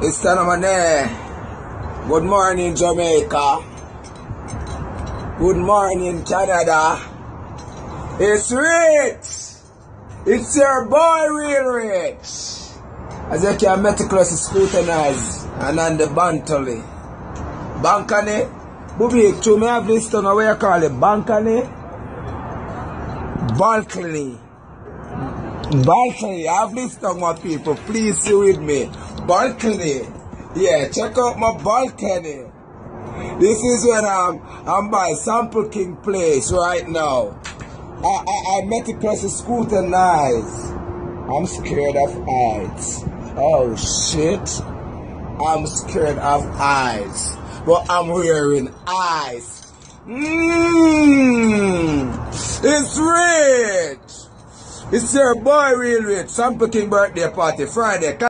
It's Tanamane. Good morning, Jamaica. Good morning, Canada. It's Rich. It's your boy, Real Rich. As you can meticulously scrutinize and on the Bantally. Bankane. Bubi, to me have this tongue, what you call it? Bankane? Balcony. Balcony. I have this tongue, my people. Please see with me. Balcony. Yeah, check out my balcony. This is when I'm by Sample King place right now. I meticulously scrutinize. I'm scared of heights. Oh shit. I'm scared of heights. But I'm wearing eyes. It's Rich. It's your boy Real Rich. Sample King birthday party Friday.